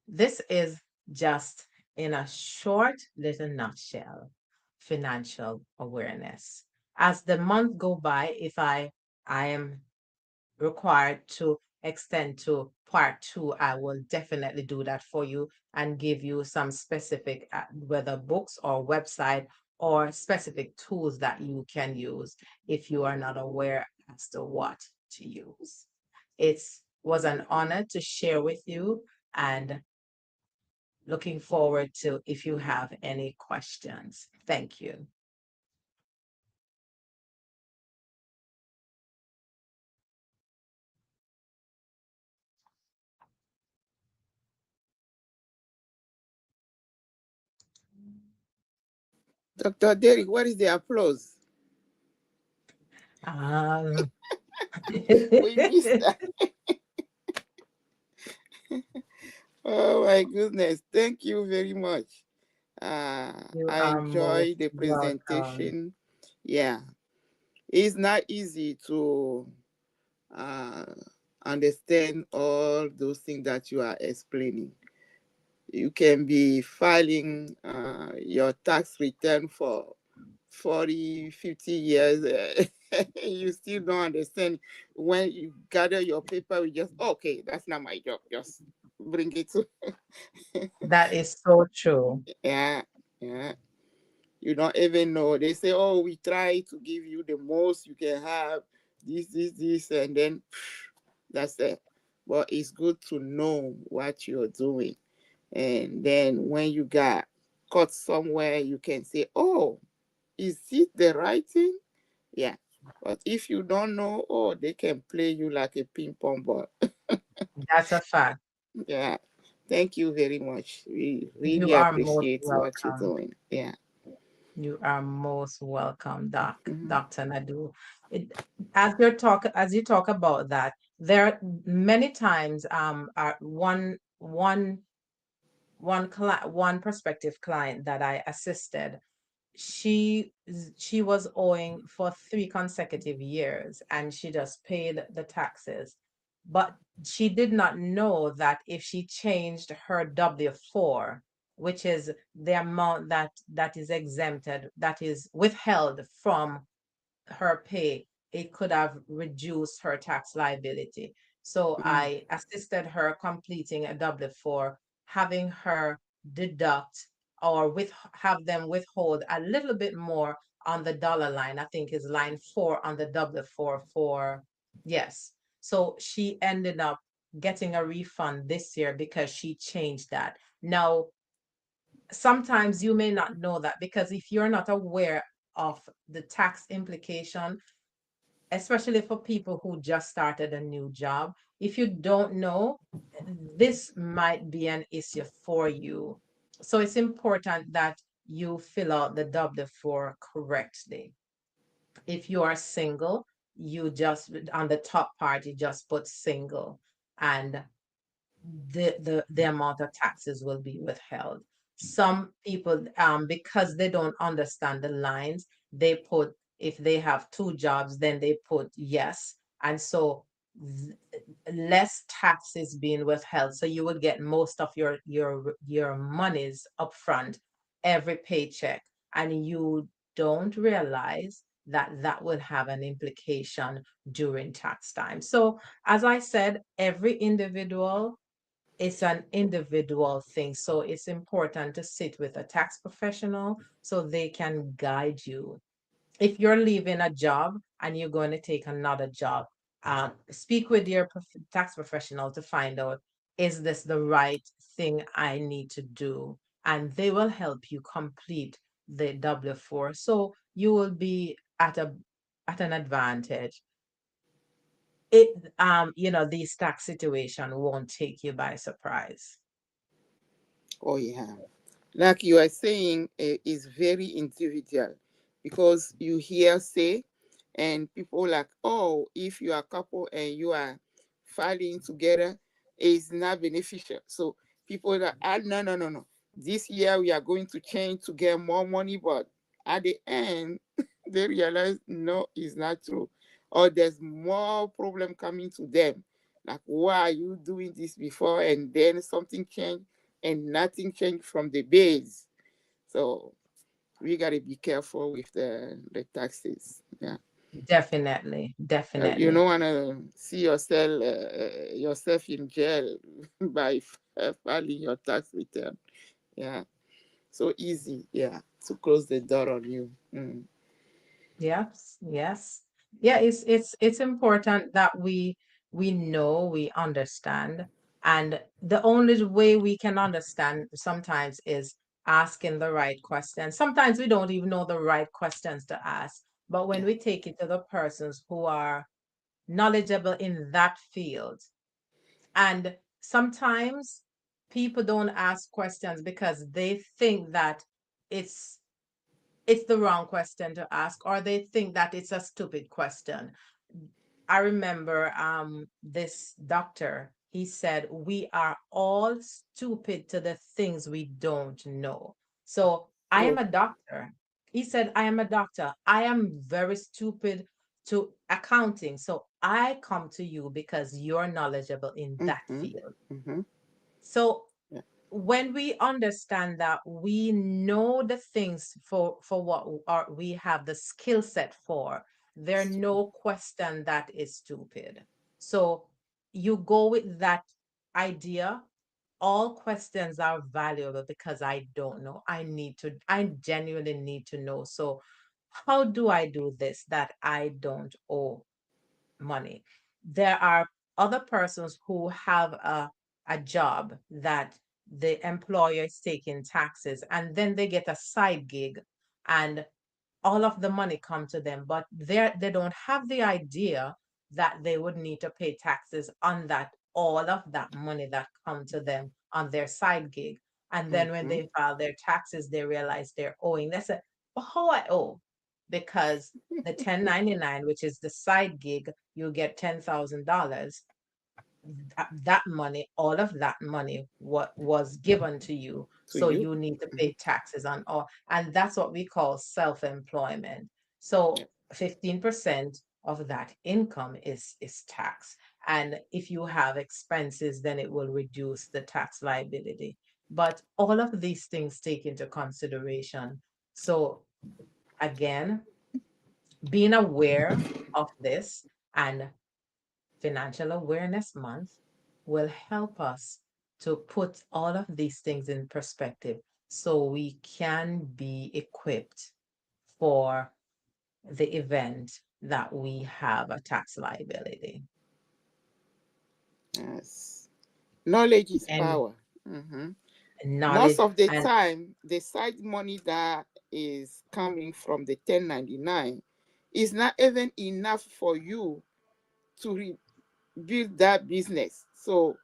this is just in a short little nutshell, financial awareness. As the month go by, if I am required to extend to part 2, I will definitely do that for you and give you some specific, whether books or website or specific tools that you can use if you are not aware as to what to use. It was an honor to share with you, and looking forward to if you have any questions. Thank you. Dr. Derek, what is the applause? We missed that. Oh my goodness. Thank you very much. I enjoy the presentation. Yeah. It's not easy to understand all those things that you are explaining. You can be filing your tax return for 40, 50 years. You still don't understand. When you gather your paper, you just, okay, that's not my job. Just bring it to. That is so true. Yeah, yeah. You don't even know. They say, oh, we try to give you the most you can have, this, and then that's it. But it's good to know what you're doing. And then when you got caught somewhere, you can say, oh, is it the right thing? Yeah. But if you don't know, oh, they can play you like a ping pong ball. That's a fact. Yeah. Thank you very much. We really You are most appreciate what you're welcome. doing. Yeah. You are most welcome, Mhm. Dr. Nadu. As you talk about that, there are many times one prospective client that I assisted, she was owing for 3 consecutive years, and she just paid the taxes. But she did not know that if she changed her W-4, which is the amount that is exempted, that is withheld from her pay, it could have reduced her tax liability. So I assisted her completing a W-4, having her deduct or have them withhold a little bit more on the dollar line. I think is line 4 on the W-4 for, yes. So she ended up getting a refund this year because she changed that. Now, sometimes you may not know that, because if you're not aware of the tax implication, especially for people who just started a new job, if you don't know, this might be an issue for you. So it's important that you fill out the W-4 correctly. If you are single, you just, on the top part, you just put single, and the amount of taxes will be withheld. Some people, because they don't understand the lines, they put, if they have 2 jobs, then they put yes. And so less taxes being withheld. So you will get most of your monies upfront every paycheck. And you don't realize that that will have an implication during tax time. So as I said, every individual it's an individual thing. So it's important to sit with a tax professional so they can guide you. If you're leaving a job and you're going to take another job, speak with your tax professional to find out, is this the right thing I need to do? And they will help you complete the W-4. So you will be at an advantage. These tax situation won't take you by surprise. Oh yeah, like you are saying, is very individual, because you hear say, and people like, oh, if you are a couple and you are filing together, it's not beneficial. So people that, no, no, no, no, this year we are going to change to get more money, but at the end they realize no, it's not true, or there's more problem coming to them. Like, why are you doing this before and then something changed and nothing changed from the base? So we gotta be careful with the taxes. Yeah. Definitely, You definitely. don't wanna see yourself in jail by filing your tax return. Yeah. So easy. Yeah. To close the door on you. Mm. Yes, yes. Yeah, it's important that we know, we understand. And the only way we can understand sometimes is asking the right questions. Sometimes we don't even know the right questions to ask. But when Yeah. we take it to the persons who are knowledgeable in that field, and sometimes people don't ask questions because they think that it's it's the wrong question to ask, or they think that it's a stupid question. I remember this doctor, he said, we are all stupid to the things we don't know. So I am Oh. a doctor. He said, I am a doctor. I am very stupid to accounting. So I come to you because you're knowledgeable in that Mm-hmm. field. Mm-hmm. So Yeah. when we understand that we know the things for what we have the skill set for, there no question that is stupid. So you go with that idea. All questions are valuable because I don't know. I genuinely need to know. So how do I do this that I don't owe money? There are other persons who have a job that the employer is taking taxes, and then they get a side gig and all of the money come to them, but they don't have the idea that they would need to pay taxes on that, all of that money that come to them on their side gig. And then when Mm-hmm. they file their taxes, they realize they're owing. They say, well, how I owe? Because the 1099, which is the side gig, you get $10,000. That money, all of that money, what was given to you. To So you. you need to Mm-hmm. pay taxes on all, and that's what we call self-employment. So Yeah. 15% of that income is tax. And if you have expenses, then it will reduce the tax liability. But all of these things take into consideration. So again, being aware of this, and Financial Awareness Month will help us to put all of these things in perspective so we can be equipped for the event that we have a tax liability. Yes. Knowledge is And power. Mm-hmm. Most knowledge of the and time, the side money that is coming from the 1099 is not even enough for you to build that business. So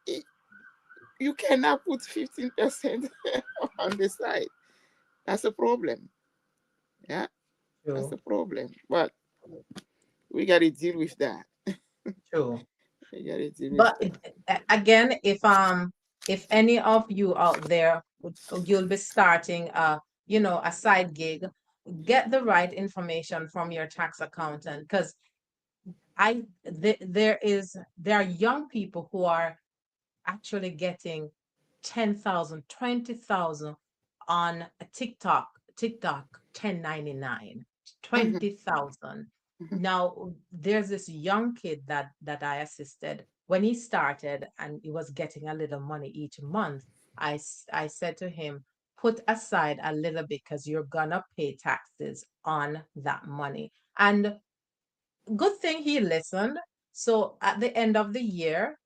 it, you cannot put 15% on the side. That's a problem. Yeah, that's true, a problem. But we got to deal with that. true. We got to deal with But that. again, if any of you out there you'll be starting a side gig, get the right information from your tax accountant, because there are young people who are actually getting 10,000, 20,000 on a TikTok 1099, Mhm, 20,000. mhm, Now there's this young kid that I assisted. when he started and he was getting a little money each month, I said to him, put aside a little bit because you're gonna pay taxes on that money. And good thing he listened. So at the end of the year,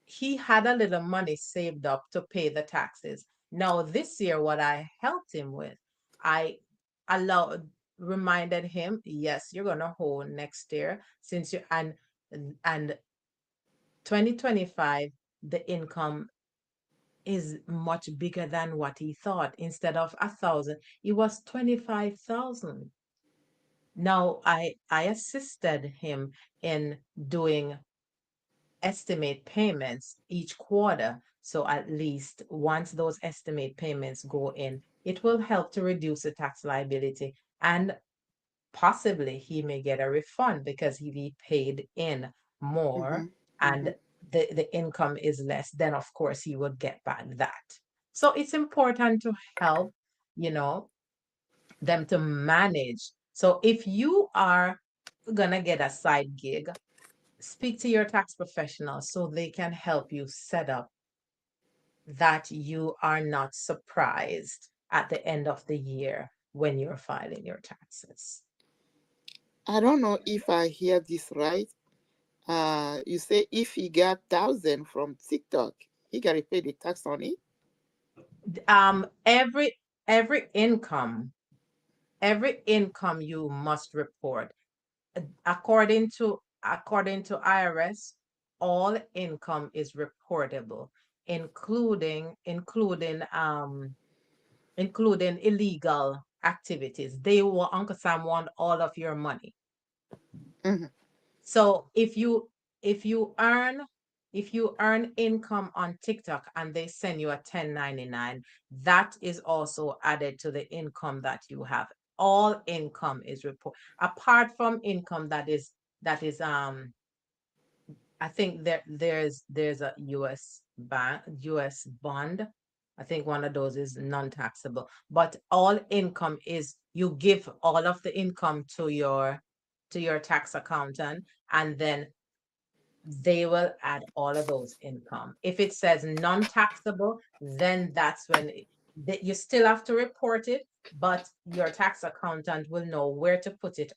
he had a little money saved up to pay the taxes. Now this year, what I helped him with, I reminded him, yes, you're gonna hold next year since you and 2025, the income is much bigger than what he thought. Instead of 1,000, it was 25,000. Now I assisted him in doing estimate payments each quarter. So at least once those estimate payments go in, it will help to reduce the tax liability, and possibly he may get a refund because he paid in more and the income is less, then of course he would get back that. So it's important to help, you know, them to manage. So if you are gonna get a side gig, speak to your tax professional so they can help you set up that you are not surprised at the end of the year when you're filing your taxes. I don't know if I hear this right. You say if he got 1,000 from TikTok, he gotta pay the tax on it. Every income you must report. According to IRS, all income is reportable, including illegal activities. They will, Uncle Sam, want all of your money. So if you earn income on TikTok and they send you a 1099, that is also added to the income that you have. All income is reported, apart from income that is I think there's a US bond. I think one of those is non-taxable, but all income is, you give all of the income to your tax accountant, and then they will add all of those income. If it says non-taxable, then that's when you still have to report it, but your tax accountant will know where to put it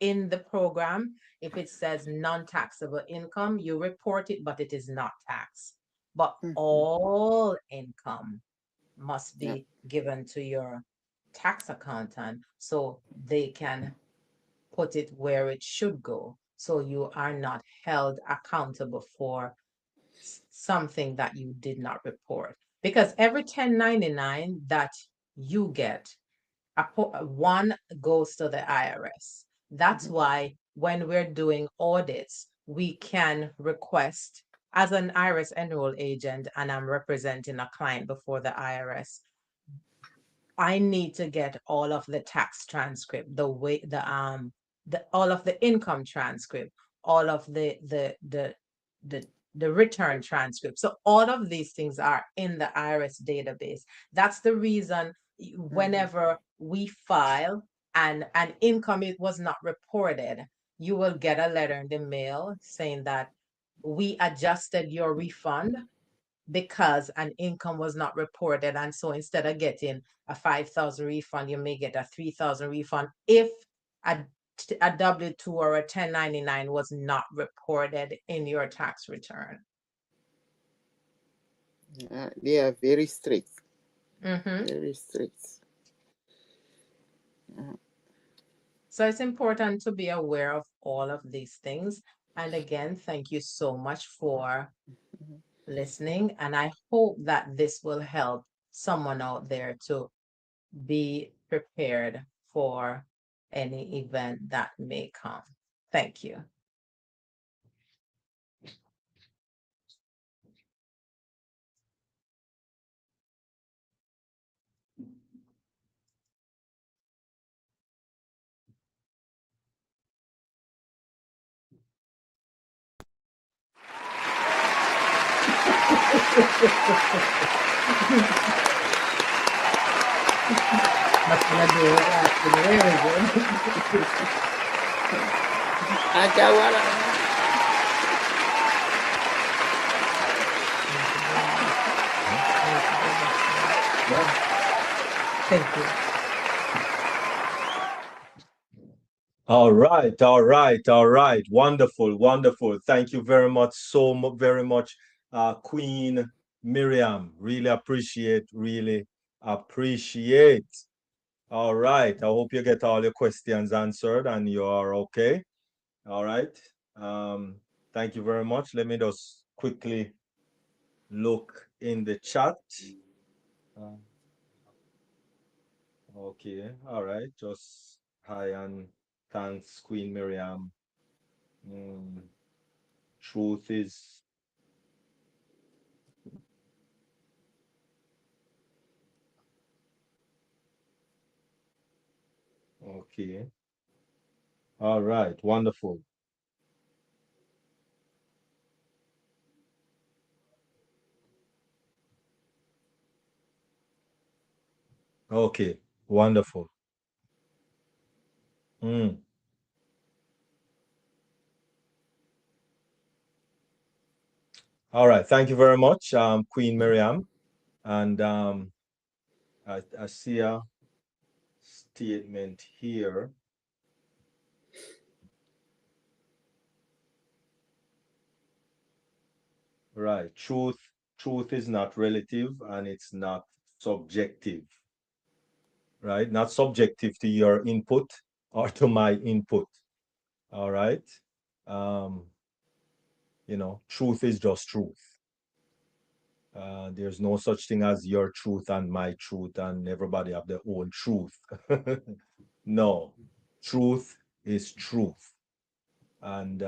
in the program. If it says non-taxable income, you report it, but it is not taxed. But all income must be given to your tax accountant so they can put it where it should go, so you are not held accountable for something that you did not report. Because every 1099 that you get, one goes to the IRS. That's why when we're doing audits, we can request, as an IRS enroll agent and I'm representing a client before the IRS, I need to get all of the tax transcript, all of the income transcript, all of the return transcript. So all of these things are in the IRS database. That's the reason whenever we file and an income was not reported, you will get a letter in the mail saying that we adjusted your refund because an income was not reported. And so instead of getting a 5,000 refund, you may get a 3,000 refund if a W-2 or a 1099 was not reported in your tax return. They are very strict. Very strict. So it's important to be aware of all of these things. And again, thank you so much for listening. And I hope that this will help someone out there to be prepared for any event that may come. Thank you. That's gonna do it. Very good. Agawala. Thank you. All right, all right, all right. Wonderful, wonderful. Thank you very much, very much, Queen Miriam. Really appreciate, really appreciate. All right. I hope you get all your questions answered and you are okay. All right. Thank you very much. Let me just quickly look in the chat. Okay. All right. Just hi and thanks, Queen Miriam. Truth is okay. All right. Wonderful. Okay. Wonderful. All right. Thank you very much, Queen Miriam. And I see a statement here. Right. Truth is not relative and it's not subjective. Right? Not subjective to your input or to my input. All right. Truth is just truth. There's no such thing as your truth and my truth, and everybody have their own truth. No, truth is truth. And,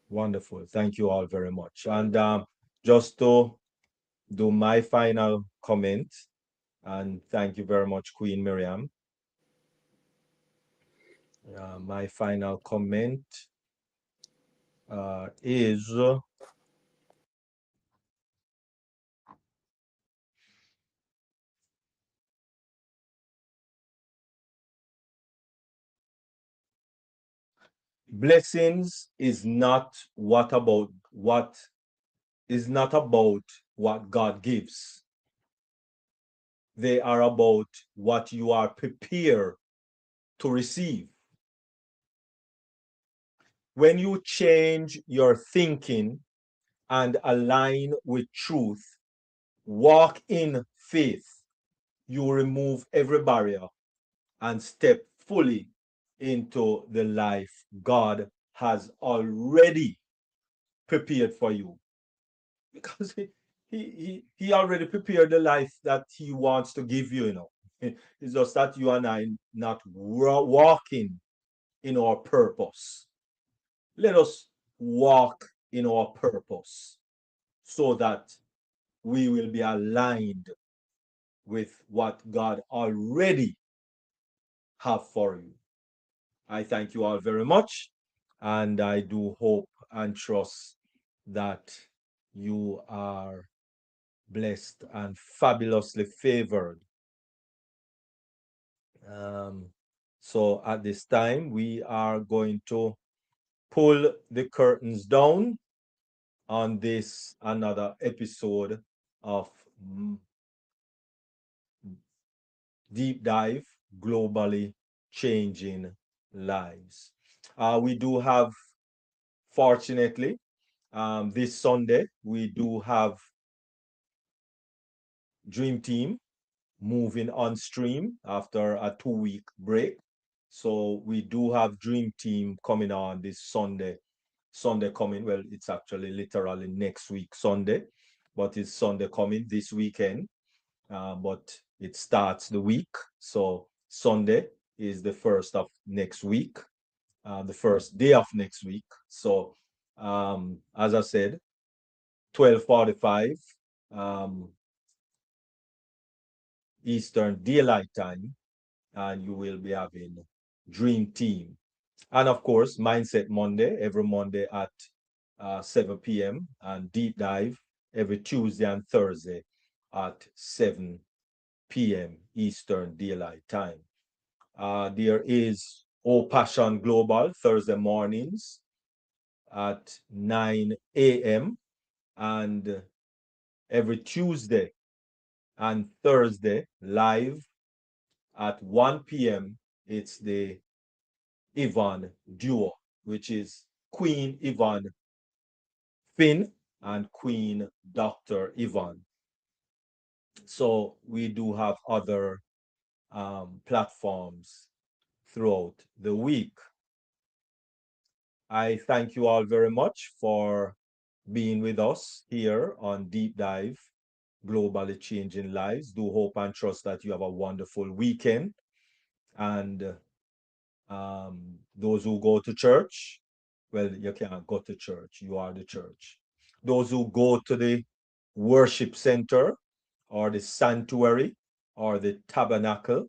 wonderful. Thank you all very much. And just to do my final comment, and thank you very much, Queen Miriam. My final comment is blessings is not what God gives. They are about what you are prepared to receive. When you change your thinking and align with truth, walk in faith, you remove every barrier and step fully into the life God has already prepared for you. Because he already prepared the life that he wants to give you. It's just that you and I not walking in our purpose. Let us walk in our purpose so that we will be aligned with what God already have for you. I thank you all very much, and I do hope and trust that you are blessed and fabulously favored. So at this time, we are going to pull the curtains down on this another episode of Deep Dive Globally Changing Lives. We do have, fortunately, this Sunday, we do have Dream Team moving on stream after a 2-week break. So we do have Dream Team coming on this Sunday coming. Well, it's actually literally next week, Sunday, but it's Sunday coming this weekend. But it starts the week. So Sunday is the first of next week, the first day of next week. So as I said, 12:45 Eastern Daylight Time, and you will be having Dream Team. And of course, Mindset Monday, every Monday at 7 p.m. and Deep Dive every Tuesday and Thursday at 7 p.m. Eastern Daylight Time. There is O Passion Global Thursday mornings at 9 a.m. and every Tuesday and Thursday live at 1 p.m. It's the Yvonne duo, which is Queen Yvonne Finn and Queen Dr. Yvonne. So we do have other platforms throughout the week. I thank you all very much for being with us here on Deep Dive, Globally Changing Lives. Do hope and trust that you have a wonderful weekend. And those who go to church, well, you can't go to church. You are the church. Those who go to the worship center or the sanctuary or the tabernacle,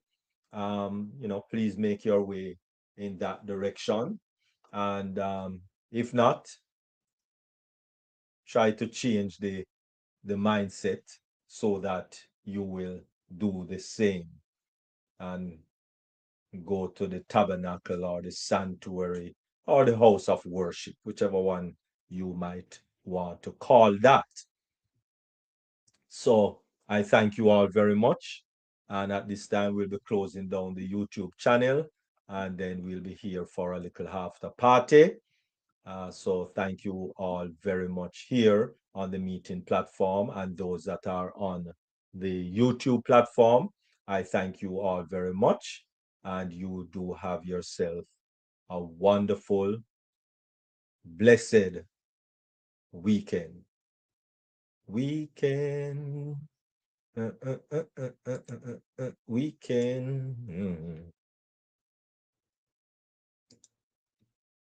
please make your way in that direction. And if not, try to change the mindset so that you will do the same and go to the tabernacle or the sanctuary or the house of worship, whichever one you might want to call that. So I thank you all very much. And at this time, we'll be closing down the YouTube channel, and then we'll be here for a little after party. So thank you all very much here on the meeting platform, and those that are on the YouTube platform. I thank you all very much, and you do have yourself a wonderful, blessed weekend. Weekend. Weekend.